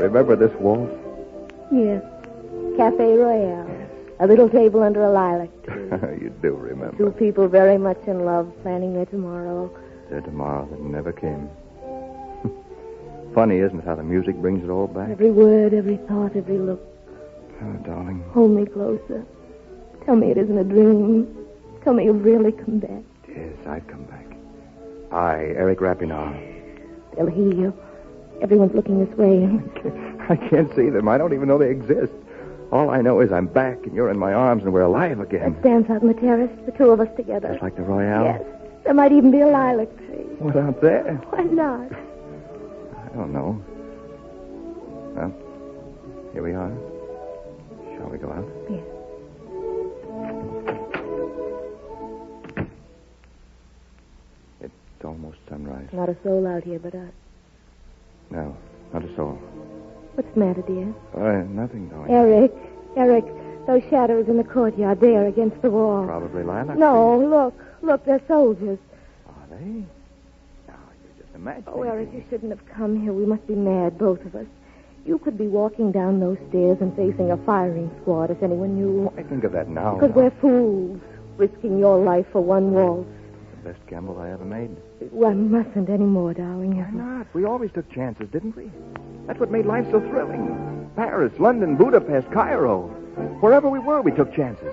Remember this waltz? Yes. Cafe Royale. A little table under a lilac tree. You do remember. Two people very much in love planning their tomorrow. Their tomorrow that never came. Funny, isn't it, how the music brings it all back? Every word, every thought, every look. Oh, darling. Hold me closer. Tell me it isn't a dream. Tell me you've really come back. Yes, I've come back. I, Eric Rapinoe. They'll hear you. Everyone's looking this way. I can't see them. I don't even know they exist. All I know is I'm back and you're in my arms and we're alive again. Let's dance out on the terrace, the two of us together. Just like the Royale? Yes. There might even be a lilac tree. What, out there? Why not? I don't know. Well, here we are. Shall we go out? Yes. It's almost sunrise. Not a soul out here but us. No, not a soul. What's the matter, dear? Nothing, darling. Eric, those shadows in the courtyard there against the wall. Probably lilac. No, look, they're soldiers. Are they? No, you're just imagining. Oh, Eric, you shouldn't have come here. We must be mad, both of us. You could be walking down those stairs and facing a firing squad if anyone knew. I think of that now. Because we're fools, risking your life for one waltz. The best gamble I ever made. Well, I mustn't anymore, darling. Why not? We always took chances, didn't we? That's what made life so thrilling. Paris, London, Budapest, Cairo. Wherever we were, we took chances.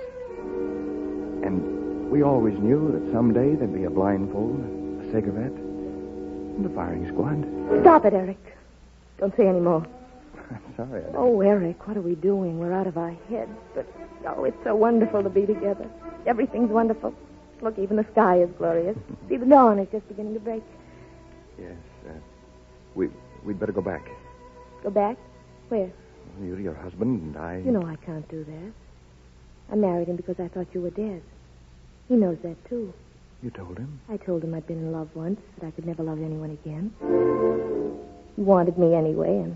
And we always knew that someday there'd be a blindfold, a cigarette, and a firing squad. Stop it, Eric. Don't say any more. I'm sorry. Oh, Eric, what are we doing? We're out of our heads. But, it's so wonderful to be together. Everything's wonderful. Look, even the sky is glorious. See, the dawn is just beginning to break. Yes, we'd better go back. Go back? Where? You to your husband and I... You know I can't do that. I married him because I thought you were dead. He knows that, too. You told him? I told him I'd been in love once, that I could never love anyone again. He wanted me anyway,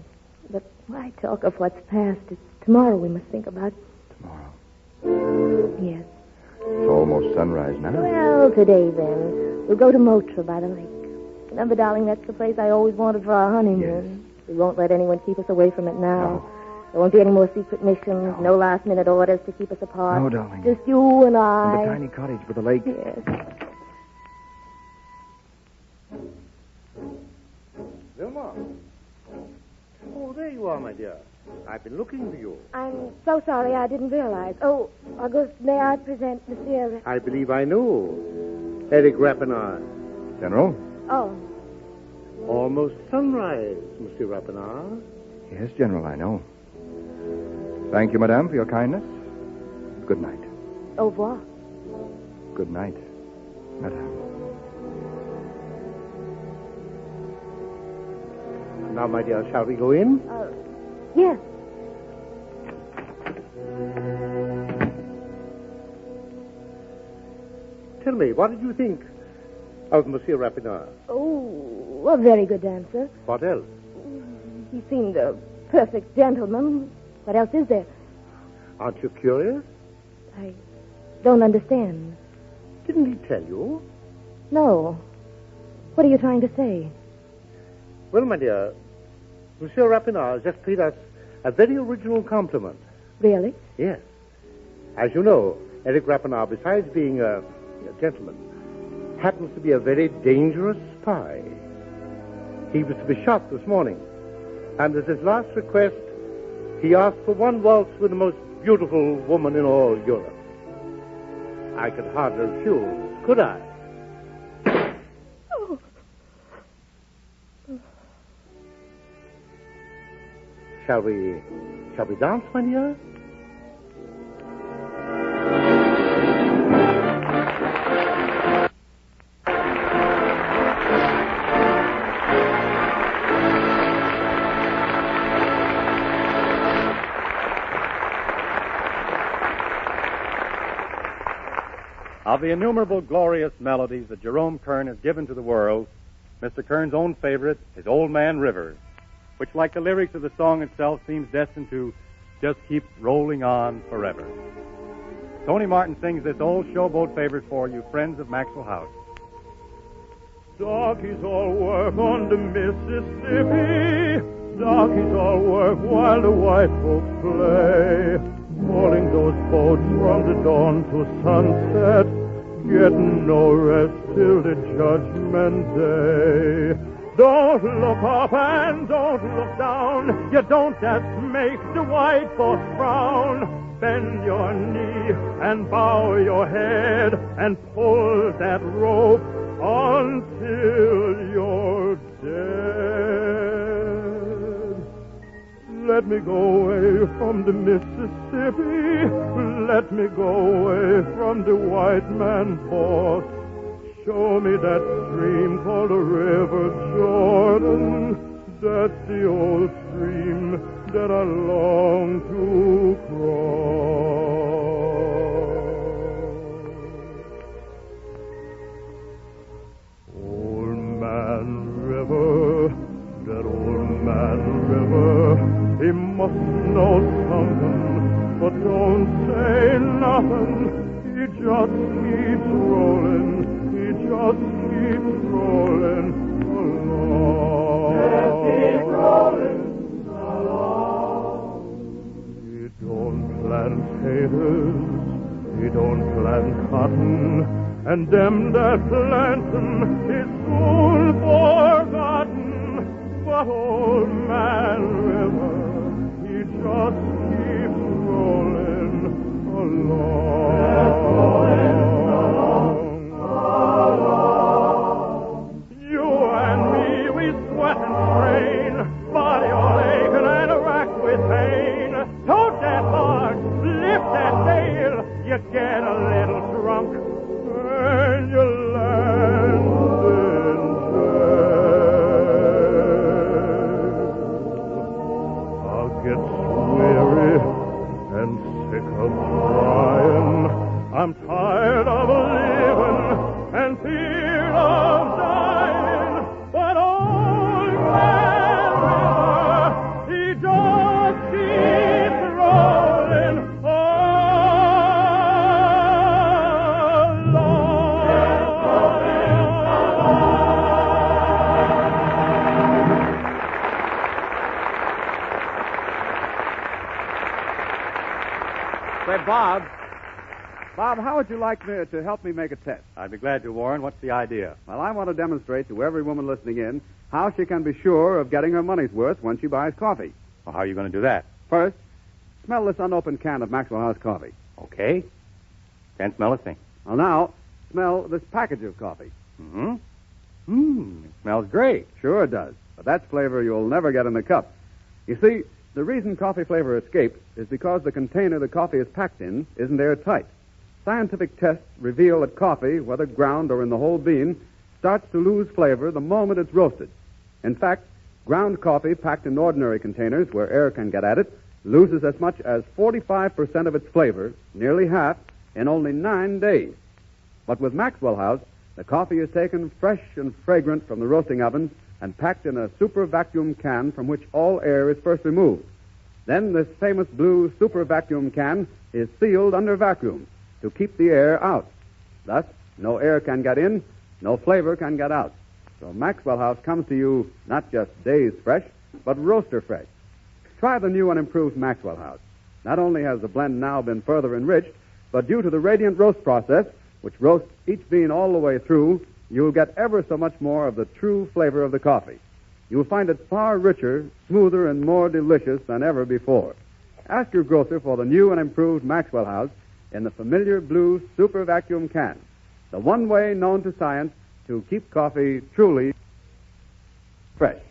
but why talk of what's past? It's tomorrow we must think about. Tomorrow? Yes. It's almost sunrise now. Well, today, then. We'll go to Motra by the lake. Remember, darling, that's the place I always wanted for our honeymoon. Yes. We won't let anyone keep us away from it now. No. There won't be any more secret missions, no last-minute orders to keep us apart. No, darling. Just you and I. In the tiny cottage by the lake. Yes. Wilma. Oh, there you are, my dear. I've been looking for you. I'm so sorry I didn't realize. Oh, Auguste, may I present Monsieur... I believe I know. Eric Rapinoe. General? Oh. Almost sunrise, Monsieur Rapinoe. Yes, General, I know. Thank you, madame, for your kindness. Good night. Au revoir. Good night, madame. Now, my dear, shall we go in? Yes. Tell me, what did you think of Monsieur Rapinoe? Oh, a very good dancer. What else? He seemed a perfect gentleman. What else is there? Aren't you curious? I don't understand. Didn't he tell you? No. What are you trying to say? Well, my dear, Monsieur Rapinoe just paid us a very original compliment. Really? Yes. As you know, Eric Rapinoe, besides being a gentleman, happens to be a very dangerous spy. He was to be shot this morning. And as his last request, he asked for one waltz with the most beautiful woman in all Europe. I could hardly refuse, could I? Oh. Shall we dance, my dear? Of the innumerable glorious melodies that Jerome Kern has given to the world, Mr. Kern's own favorite is Old Man Rivers, which, like the lyrics of the song itself, seems destined to just keep rolling on forever. Tony Martin sings this old showboat favorite for you, friends of Maxwell House. Darkies all work on the Mississippi. Darkies all work while the white folks play, hauling those boats from the dawn to sunset, getting no rest till the judgment day. Don't look up and don't look down. You don't just make the white folks frown. Bend your knee and bow your head and pull that rope until you're dead. Let me go away from the Mississippi. Let me go away from the white man boss. Show me that stream called the River Jordan. That's the old stream that I long to cross. Old Man River, that old man River, he must know something, but don't say nothing. He just keeps rolling, he just keeps rolling along. Just keep rolling along. He don't plant taters, he don't plant cotton, and them that plant them is soon forgotten. But old man River, he just keeps rolling along. You and me, we sweat and strain, body all aching and racked with pain. Tote that hard, lift that sail, you get a little drunk, and you land in jail. I'll get weary and sick of trying. I'm tired of living and fear of dying. But old man River, he just keeps rolling Say, Bob, how would you like to help me make a test? I'd be glad to, Warren. What's the idea? Well, I want to demonstrate to every woman listening in how she can be sure of getting her money's worth when she buys coffee. Well, how are you going to do that? First, smell this unopened can of Maxwell House coffee. Okay. Can't smell a thing. Well, now, smell this package of coffee. Mm-hmm. It smells great. Sure it does. But that's flavor you'll never get in a cup. You see, the reason coffee flavor escapes is because the container the coffee is packed in isn't airtight. Scientific tests reveal that coffee, whether ground or in the whole bean, starts to lose flavor the moment it's roasted. In fact, ground coffee packed in ordinary containers where air can get at it loses as much as 45% of its flavor, nearly half, in only 9 days. But with Maxwell House, the coffee is taken fresh and fragrant from the roasting oven and packed in a super vacuum can from which all air is first removed. Then this famous blue super vacuum can is sealed under vacuum to keep the air out. Thus, no air can get in, no flavor can get out. So Maxwell House comes to you not just days fresh, but roaster fresh. Try the new and improved Maxwell House. Not only has the blend now been further enriched, but due to the radiant roast process, which roasts each bean all the way through, you'll get ever so much more of the true flavor of the coffee. You'll find it far richer, smoother, and more delicious than ever before. Ask your grocer for the new and improved Maxwell House in the familiar blue super vacuum can, the one way known to science to keep coffee truly fresh.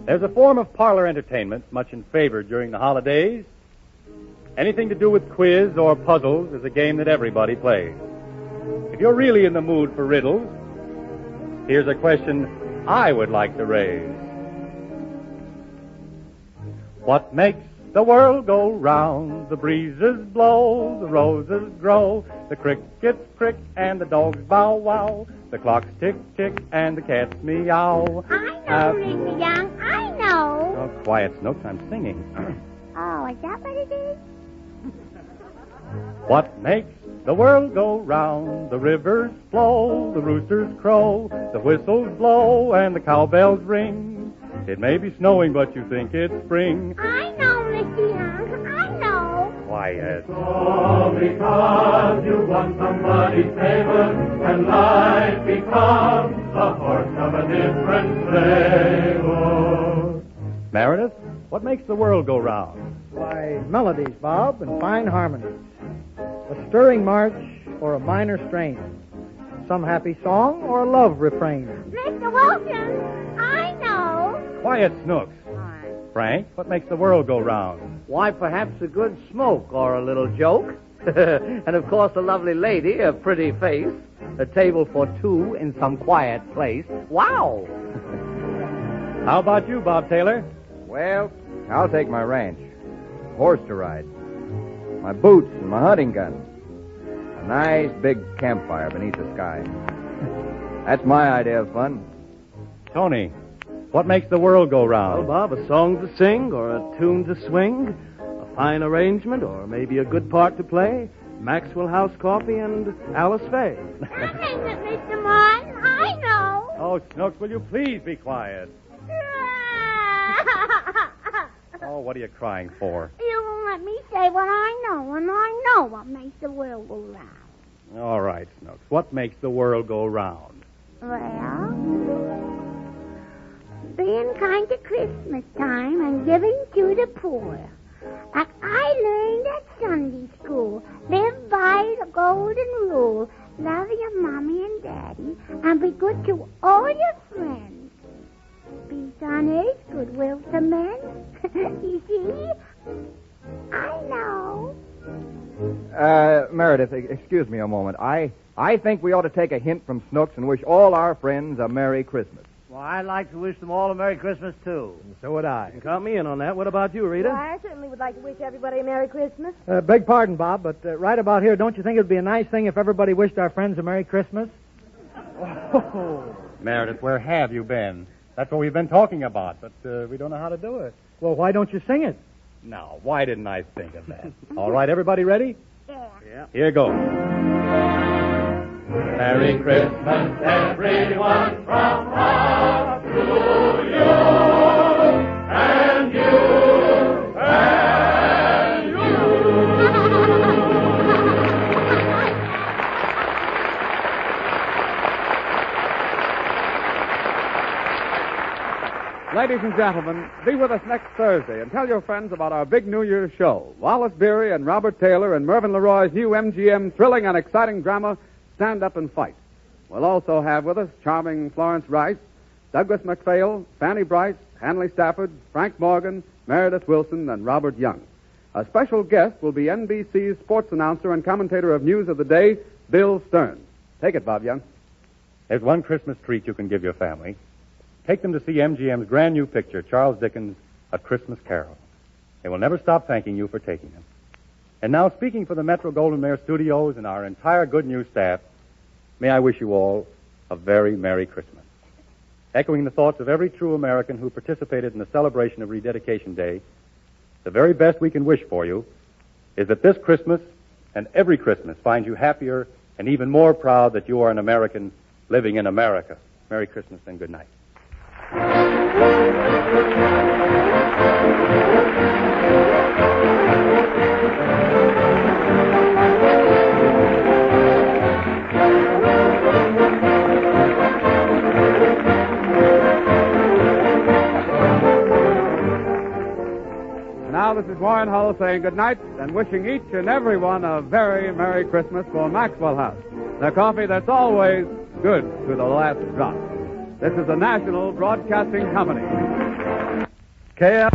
There's a form of parlor entertainment much in favor during the holidays. Anything to do with quiz or puzzles is a game that everybody plays. If you're really in the mood for riddles, here's a question I would like to raise. What makes the world go round? The breezes blow, the roses grow, the crickets crick, and the dogs bow wow, the clocks tick tick, and the cats meow. I know, Ring Young, I know. Oh, quiet, it's no time singing. Oh, is that what it is? What makes the world go round? The rivers flow, the roosters crow, the whistles blow, and the cowbells ring. It may be snowing, but you think it's spring. I know, Missy Young. I know. Quiet. All because you won somebody's favor, and life becomes a horse of a different flavor. Meredith, what makes the world go round? Why, melodies, Bob, and fine harmonies. A stirring march or a minor strain. Some happy song or a love refrain. Mr. Wilson, I know. Quiet, Snooks. Frank, what makes the world go round? Why, perhaps a good smoke or a little joke. And, of course, a lovely lady, a pretty face, a table for two in some quiet place. Wow! How about you, Bob Taylor? Well, I'll take my ranch. Horse to ride. My boots and my hunting gun. A nice big campfire beneath the sky. That's my idea of fun. Tony, what makes the world go round? Well, Bob, a song to sing or a tune to swing, a fine arrangement or maybe a good part to play, Maxwell House Coffee and Alice Faye. That makes it, Mr. Martin. I know. Oh, Snooks, will you please be quiet? Oh, what are you crying for? You won't let me say what I know, and I know what makes the world go round. All right, Snooks, what makes the world go round? Well, being kind to Christmas time and giving to the poor. Like I learned at Sunday school. Live by the golden rule. Love your mommy and daddy, and be good to all your friends. Peace on earth, goodwill to men. You see? I know. Meredith, excuse me a moment. I think we ought to take a hint from Snooks and wish all our friends a Merry Christmas. Well, I'd like to wish them all a Merry Christmas, too. And so would I. You count me in on that. What about you, Rita? Well, I certainly would like to wish everybody a Merry Christmas. Beg pardon, Bob, but right about here, don't you think it would be a nice thing if everybody wished our friends a Merry Christmas? Oh. Meredith, where have you been? That's what we've been talking about, but we don't know how to do it. Well, why don't you sing it? Now, why didn't I think of that? All right, everybody ready? Yeah. Here goes. Merry Christmas, everyone, from us to you, and you, and you. Ladies and gentlemen, be with us next Thursday and tell your friends about our big New Year's show. Wallace Beery and Robert Taylor and Mervyn LeRoy's new MGM thrilling and exciting drama, Stand Up and Fight. We'll also have with us charming Florence Rice, Douglas MacPhail, Fanny Bryce, Hanley Stafford, Frank Morgan, Meredith Wilson, and Robert Young. A special guest will be NBC's sports announcer and commentator of news of the day, Bill Stern. Take it, Bob Young. There's one Christmas treat you can give your family. Take them to see MGM's brand new picture, Charles Dickens' A Christmas Carol. They will never stop thanking you for taking them. And now, speaking for the Metro-Goldwyn-Mayer Studios and our entire Good News staff, may I wish you all a very Merry Christmas. Echoing the thoughts of every true American who participated in the celebration of Rededication Day, the very best we can wish for you is that this Christmas and every Christmas finds you happier and even more proud that you are an American living in America. Merry Christmas and good night. Now, this is Warren Hull saying good night and wishing each and every one a very Merry Christmas for Maxwell House, the coffee that's always good to the last drop. This is the National Broadcasting Company. KF.